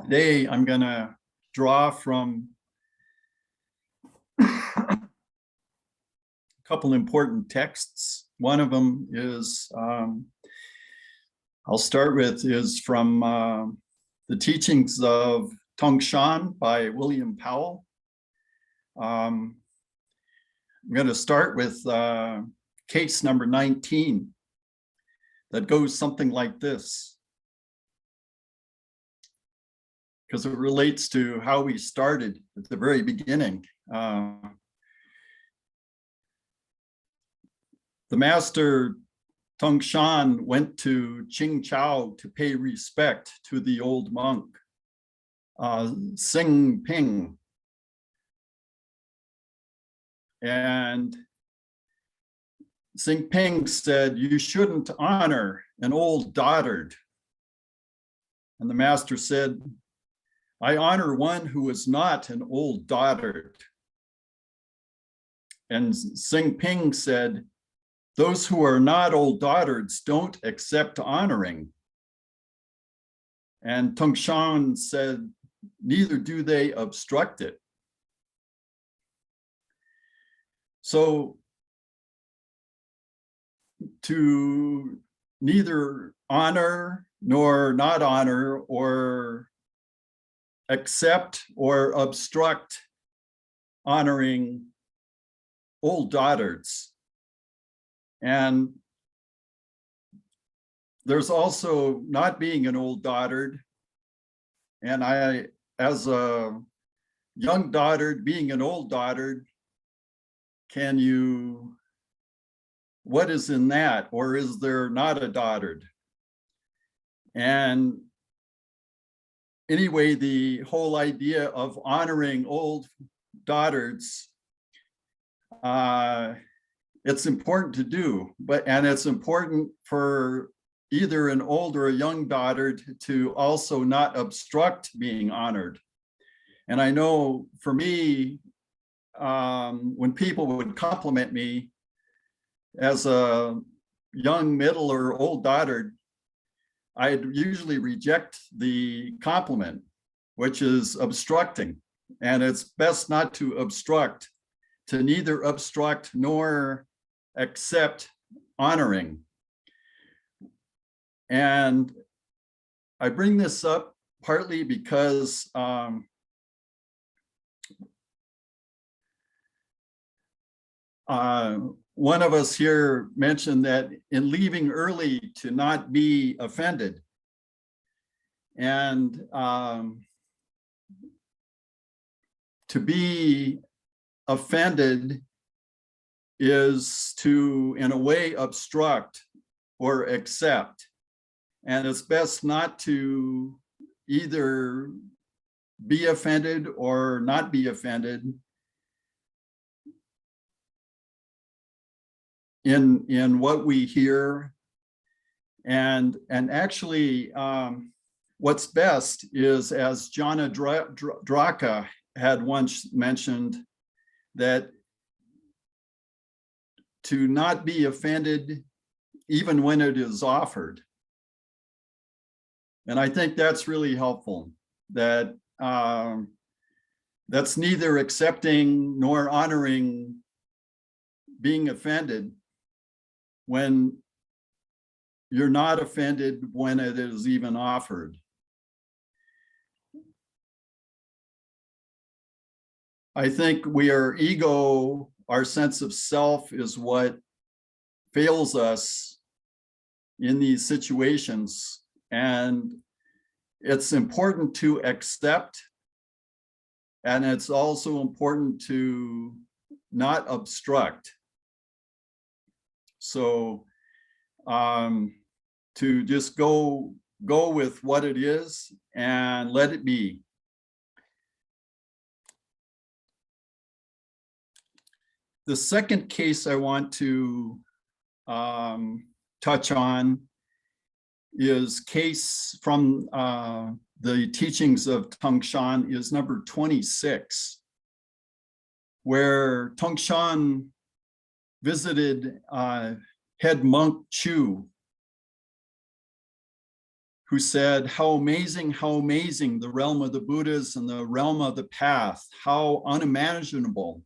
Today, I'm going to draw from a couple important texts. One of them is, I'll start with, is from the teachings of Tongshan by William Powell. I'm going to start with case number 19 that goes something like this, because it relates to how we started at the very beginning. The master Tongshan went to Qingchao to pay respect to the old monk, Xing Ping. And Xing Ping said, "You shouldn't honor an old dotard." And the master said, "I honor one who is not an old dotard." And Xing Ping said, "Those who are not old dotards don't accept honoring." And Tongshan said, "Neither do they obstruct it." So to neither honor nor not honor, or accept or obstruct honoring old dotards. And there's also not being an old dotard. And I, as a young dotard, being an old dotard, what is in that? Or is there not a dotard? And anyway, the whole idea of honoring old dotards, it's important to do, and it's important for either an old or a young dotard to also not obstruct being honored. And I know for me, when people would compliment me as a young, middle, or old dotard, I'd usually reject the compliment, which is obstructing. And it's best not to obstruct, to neither obstruct nor accept honoring. And I bring this up partly because one of us here mentioned that in leaving early to not be offended. And to be offended is to, in a way, obstruct or accept. And it's best not to either be offended or not be offended in what we hear. And actually, what's best is, as Jana Draka had once mentioned, that to not be offended even when it is offered. And I think that's really helpful, that that's neither accepting nor honoring being offended when you're not offended when it is even offered. I think our ego, our sense of self, is what fails us in these situations. And it's important to accept, and it's also important to not obstruct. So to just go with what it is and let it be. The second case I want to touch on is case from the teachings of Tongshan, is number 26, where Tongshan visited head monk Chu, who said, how amazing the realm of the Buddhas and the realm of the path, how unimaginable.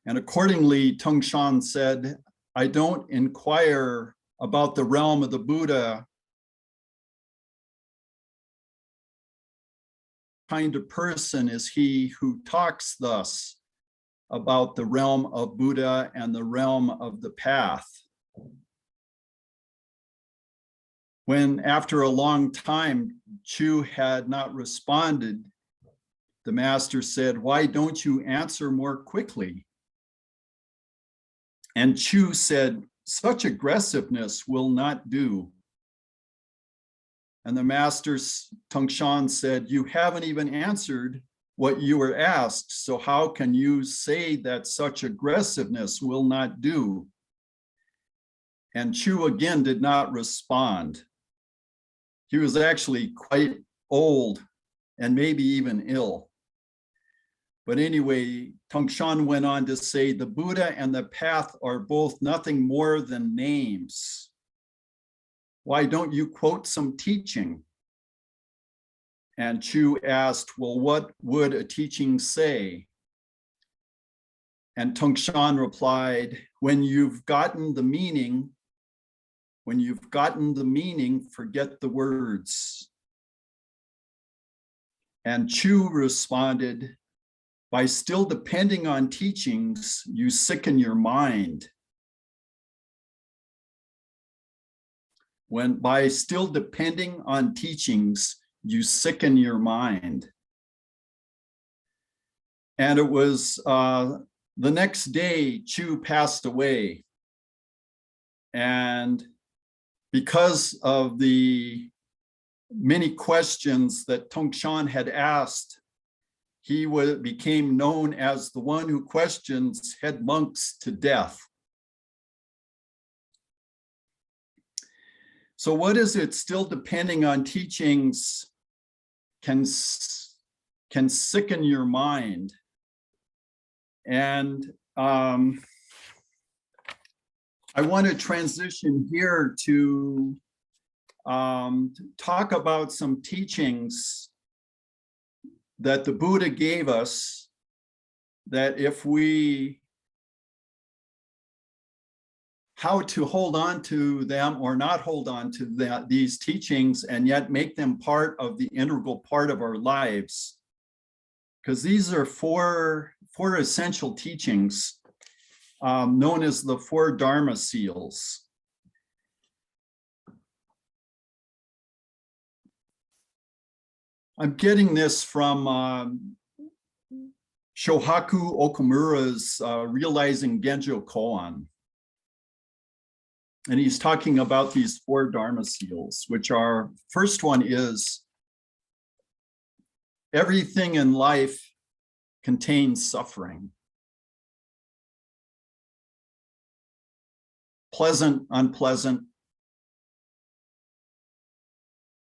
And accordingly, Tongshan said, I don't inquire about the realm of the Buddha. Kind of person is he who talks thus about the realm of Buddha and the realm of the path. When after a long time, Chu had not responded, the master said, why don't you answer more quickly? And Chu said, such aggressiveness will not do. And the master, Tongshan, said, you haven't even answered what you were asked, so how can you say that such aggressiveness will not do? And Chu again did not respond. He was actually quite old and maybe even ill. But anyway, Tongshan went on to say, the Buddha and the path are both nothing more than names. Why don't you quote some teaching? And Chu asked, well, what would a teaching say? And Tongshan replied, when you've gotten the meaning, forget the words. And Chu responded, by still depending on teachings, you sicken your mind. When by still depending on teachings, you sicken your mind. And it was the next day, Chu passed away. And because of the many questions that Tongshan had asked, he became known as the one who questions head monks to death. So what is it still depending on teachings can sicken your mind? And I want to transition here to talk about some teachings that the Buddha gave us, that if how to hold on to them or not hold on to these teachings and yet make them part of the integral part of our lives. Because these are four essential teachings known as the 4 Dharma Seals. I'm getting this from Shohaku Okamura's Realizing Genjo Koan. And he's talking about these 4 Dharma Seals, which are, first one is, everything in life contains suffering. Pleasant, unpleasant,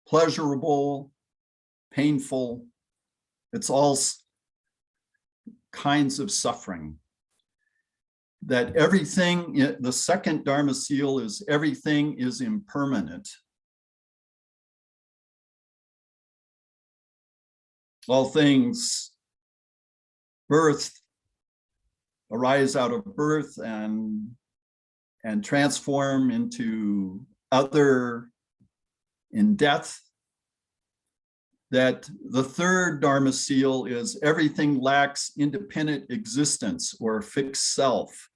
pleasurable, painful, it's all kinds of suffering. That everything, the second Dharma Seal is everything is impermanent. All things arise out of birth and transform into other in death. That the third Dharma Seal is everything lacks independent existence or fixed self.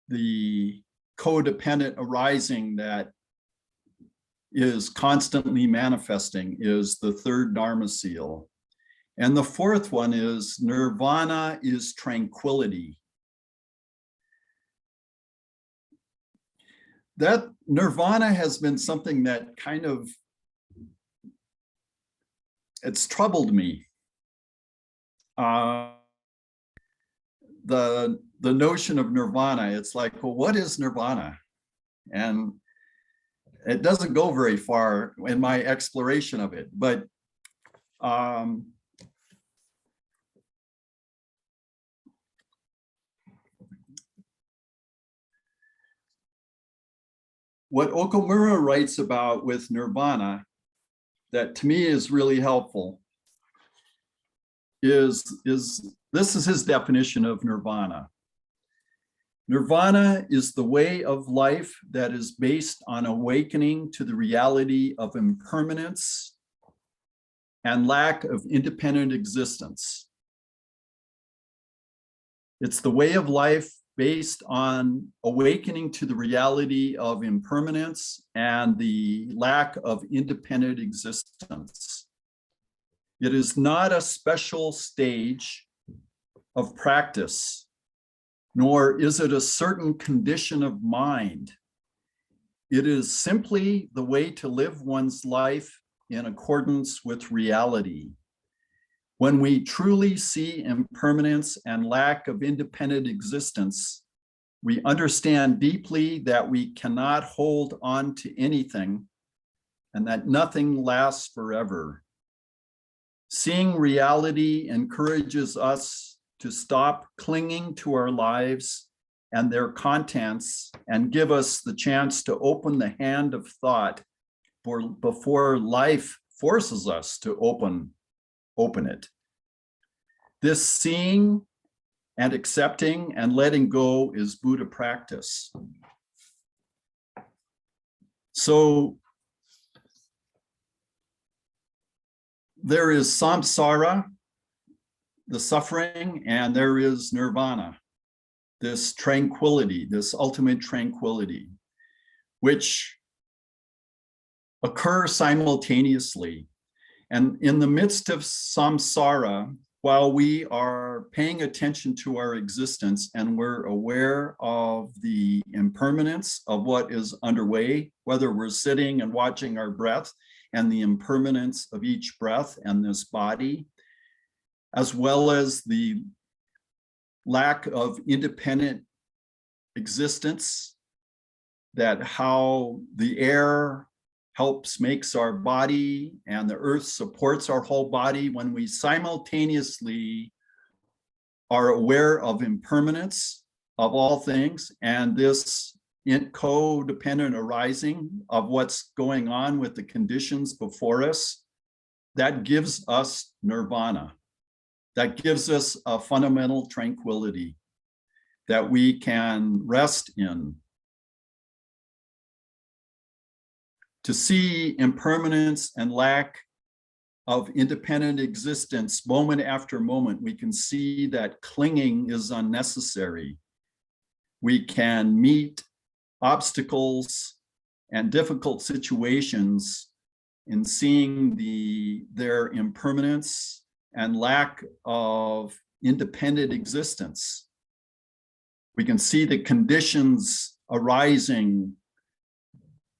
The codependent arising that is constantly manifesting is the third Dharma Seal. And the fourth one is Nirvana is tranquility. That Nirvana has been something that kind of, it's troubled me. The notion of Nirvana, it's like, well, what is Nirvana? And it doesn't go very far in my exploration of it, but what Okumura writes about with Nirvana that to me is really helpful is this is his definition of Nirvana. Nirvana is the way of life that is based on awakening to the reality of impermanence and lack of independent existence. It's the way of life based on awakening to the reality of impermanence and the lack of independent existence. It is not a special stage of practice, nor is it a certain condition of mind. It is simply the way to live one's life in accordance with reality. When we truly see impermanence and lack of independent existence, we understand deeply that we cannot hold on to anything and that nothing lasts forever. Seeing reality encourages us to stop clinging to our lives and their contents and give us the chance to open the hand of thought before life forces us to open it. This seeing and accepting and letting go is Buddha practice. So there is samsara, the suffering, and there is nirvana, this tranquility, this ultimate tranquility, which occur simultaneously. And in the midst of samsara, while we are paying attention to our existence and we're aware of the impermanence of what is underway, whether we're sitting and watching our breath and the impermanence of each breath and this body, as well as the lack of independent existence, that how the air makes our body and the earth supports our whole body. When we simultaneously are aware of impermanence of all things and this codependent arising of what's going on with the conditions before us, that gives us nirvana. That gives us a fundamental tranquility that we can rest in. To see impermanence and lack of independent existence moment after moment, we can see that clinging is unnecessary. We can meet obstacles and difficult situations in seeing their impermanence and lack of independent existence. We can see the conditions arising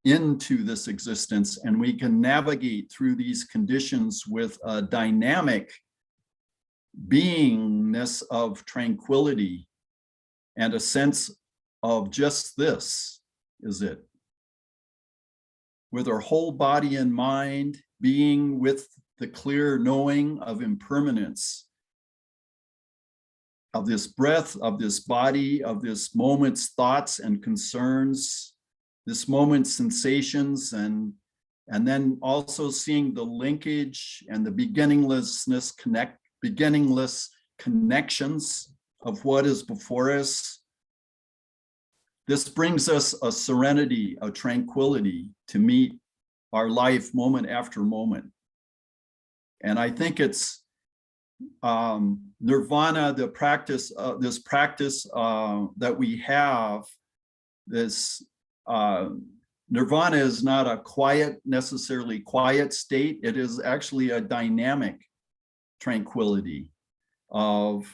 into this existence, and we can navigate through these conditions with a dynamic beingness of tranquility and a sense of just this is it. With our whole body and mind being with the clear knowing of impermanence, of this breath, of this body, of this moment's thoughts and concerns, this moment's sensations, and then also seeing the linkage and the beginningless connections of what is before us. This brings us a serenity, a tranquility to meet our life moment after moment. And I think it's nirvana, the practice, this practice that we have, this nirvana is not a necessarily quiet state. It is actually a dynamic tranquility of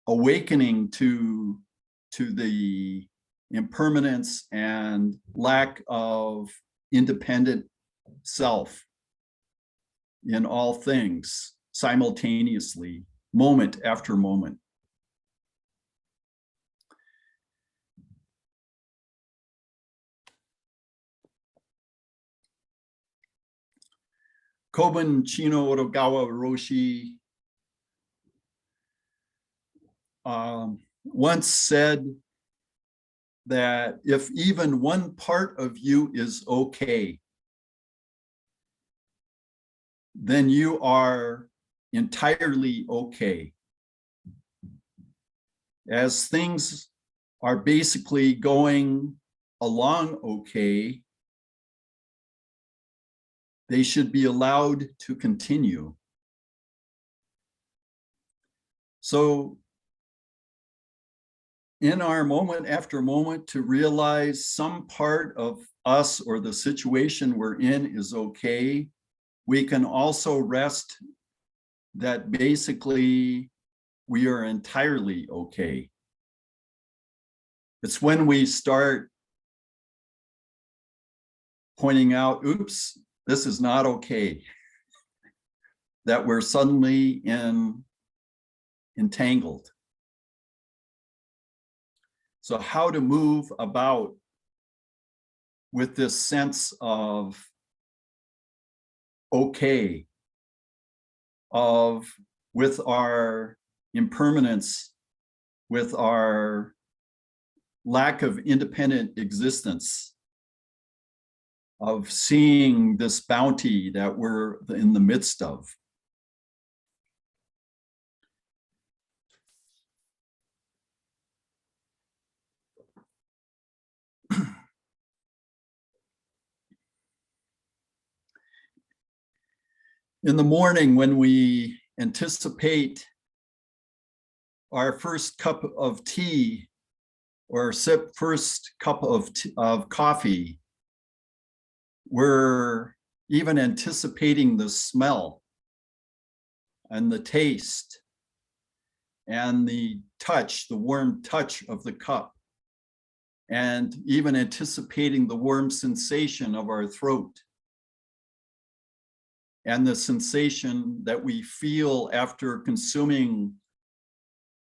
awakening to the impermanence and lack of independent self in all things simultaneously, moment after moment. Kobun Chino Orogawa Roshi once said that if even one part of you is okay, then you are entirely okay. As things are basically going along okay, they should be allowed to continue. So in our moment after moment to realize some part of us or the situation we're in is okay, we can also rest that basically we are entirely okay. It's when we start pointing out, oops, this is not okay, that we're suddenly entangled. So how to move about with this sense of okay, with our impermanence, with our lack of independent existence, of seeing this bounty that we're in the midst of. In the morning, when we anticipate our first cup of tea or first cup of coffee, we're even anticipating the smell and the taste and the touch, the warm touch of the cup, and even anticipating the warm sensation of our throat and the sensation that we feel after consuming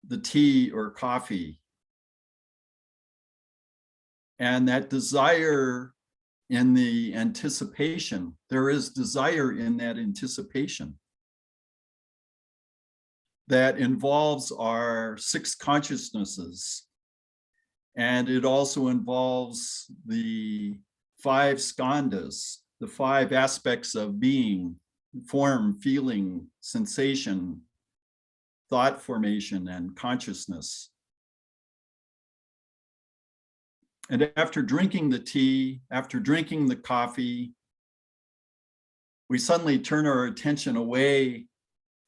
the tea or coffee. And that desire in the anticipation, there is desire in that anticipation that involves our 6 consciousnesses. And it also involves the 5 skandhas, the 5 aspects of being: form, feeling, sensation, thought formation, and consciousness. And after drinking the tea, after drinking the coffee, we suddenly turn our attention away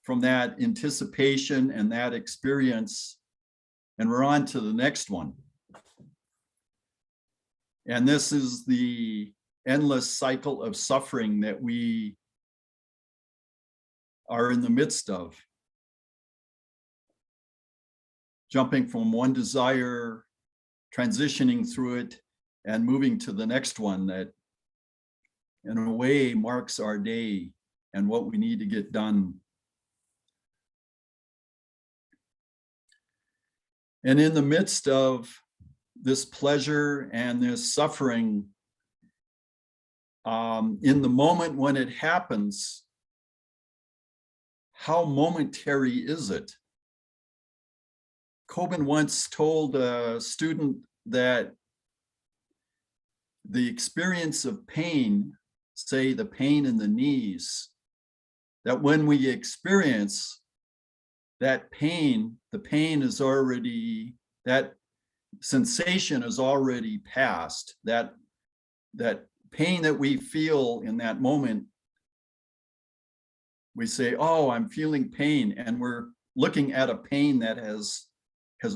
from that anticipation and that experience, and we're on to the next one. And this is the endless cycle of suffering that we are in the midst of. Jumping from one desire, transitioning through it, and moving to the next one that in a way marks our day and what we need to get done. And in the midst of this pleasure and this suffering, in the moment when it happens, how momentary is it? Kobun once told a student that the experience of pain, say the pain in the knees, that when we experience that pain, the pain is already, that sensation is already past. That pain that we feel in that moment, we say, oh, I'm feeling pain, and we're looking at a pain that has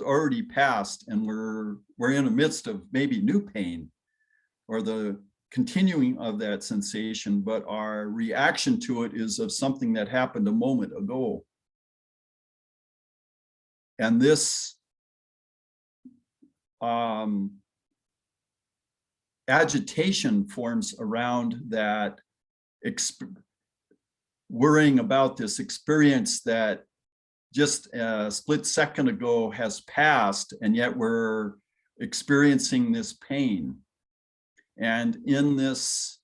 already passed, and we're in the midst of maybe new pain or the continuing of that sensation, but our reaction to it is of something that happened a moment ago. And this agitation forms around that, worrying about this experience that just a split second ago has passed, and yet we're experiencing this pain. And in this,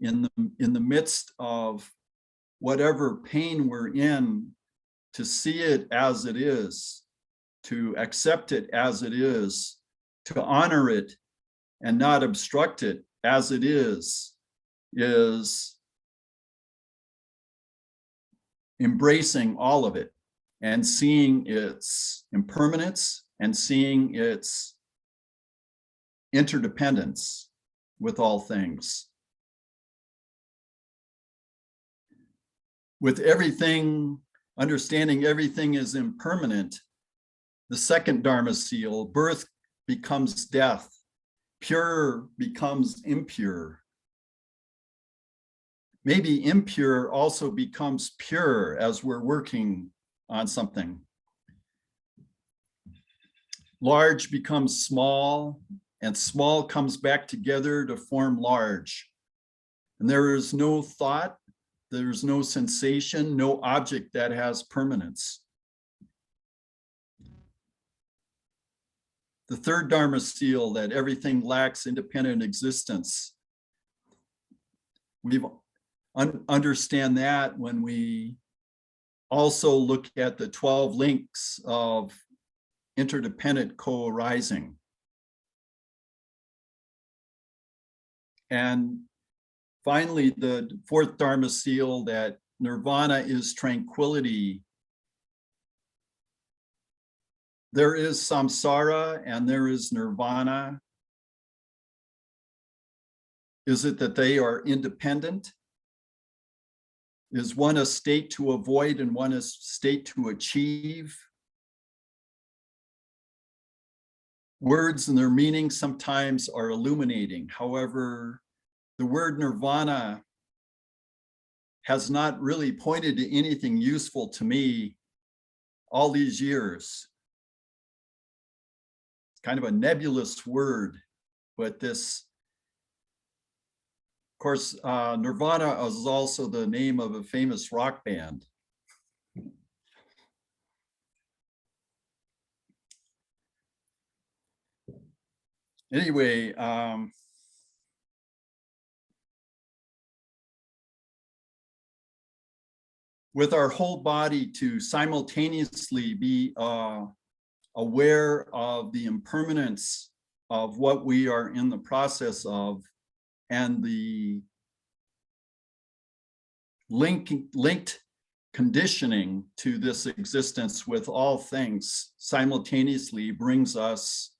in the midst of whatever pain we're in, to see it as it is, to accept it as it is, to honor it and not obstruct it as it is embracing all of it and seeing its impermanence and seeing its interdependence with all things. With everything, understanding everything is impermanent, the second Dharma seal, birth becomes death, pure becomes impure. Maybe impure also becomes pure as we're working on something. Large becomes small, and small comes back together to form large. And there is no thought, there's no sensation, no object that has permanence. The third Dharma seal, that everything lacks independent existence. We understand that when we also look at the 12 links of interdependent co-arising. And finally, the fourth Dharma seal, that Nirvana is tranquility. There is samsara and there is Nirvana. Is it that they are independent? Is one a state to avoid and one a state to achieve? Words and their meaning sometimes are illuminating. However, the word nirvana has not really pointed to anything useful to me all these years. It's kind of a nebulous word, but this, of course, Nirvana is also the name of a famous rock band. Anyway, with our whole body to simultaneously be aware of the impermanence of what we are in the process of, and the linked conditioning to this existence with all things simultaneously brings us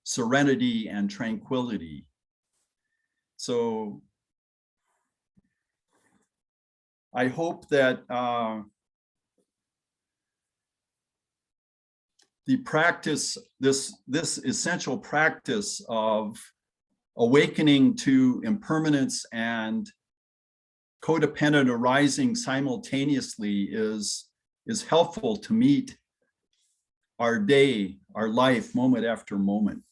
serenity and tranquility. So I hope that the practice, this essential practice of awakening to impermanence and codependent arising simultaneously is helpful to meet our day, our life, moment after moment.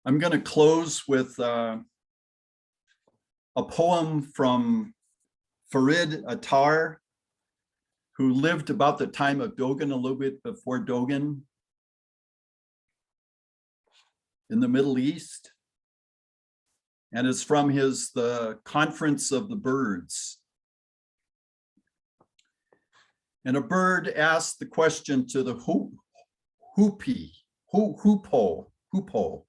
I'm going to close with a poem from Farid Attar, who lived about the time of Dogen, a little bit before Dogen, in the Middle East. And it's from the Conference of the Birds. And a bird asked the question to the hoopoe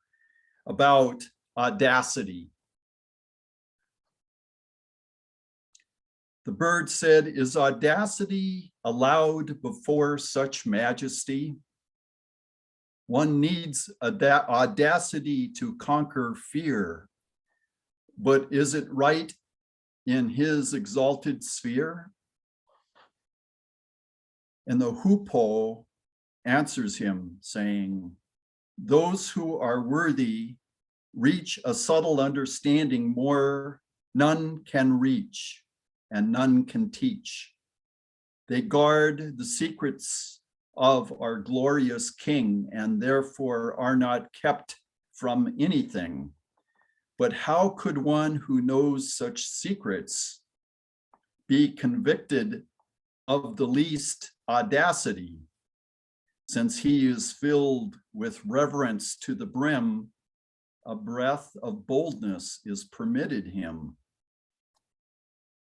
about audacity. The bird said, "Is audacity allowed before such majesty? One needs audacity to conquer fear, but is it right in his exalted sphere?" And the hoopoe answers him, saying, "Those who are worthy reach a subtle understanding more none can reach and none can teach. They guard the secrets of our glorious King and therefore are not kept from anything. But how could one who knows such secrets be convicted of the least audacity, since he is filled with reverence to the brim, a breath of boldness is permitted him.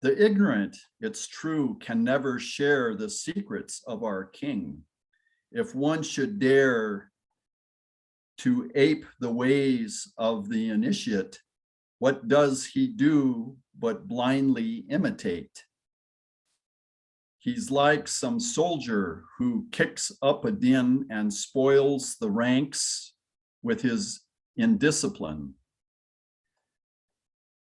The ignorant, it's true, can never share the secrets of our King. If one should dare to ape the ways of the initiate, what does he do but blindly imitate? He's like some soldier who kicks up a din and spoils the ranks with his indiscipline.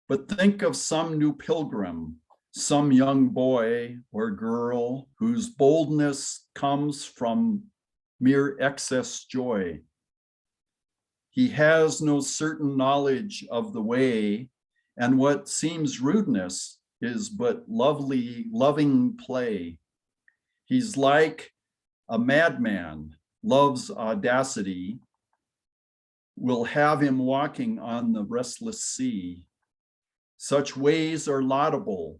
But think of some new pilgrim, some young boy or girl whose boldness comes from mere excess joy. He has no certain knowledge of the way, and what seems rudeness is but lovely, loving play. He's like a madman, loves audacity, will have him walking on the restless sea. Such ways are laudable.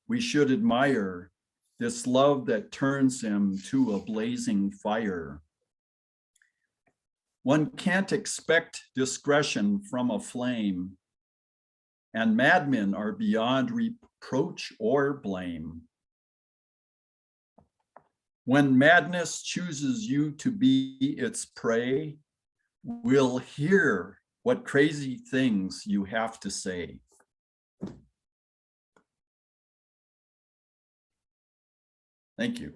We should admire this love that turns him to a blazing fire. One can't expect discretion from a flame, and madmen are beyond reproach or blame. When madness chooses you to be its prey, we'll hear what crazy things you have to say. Thank you.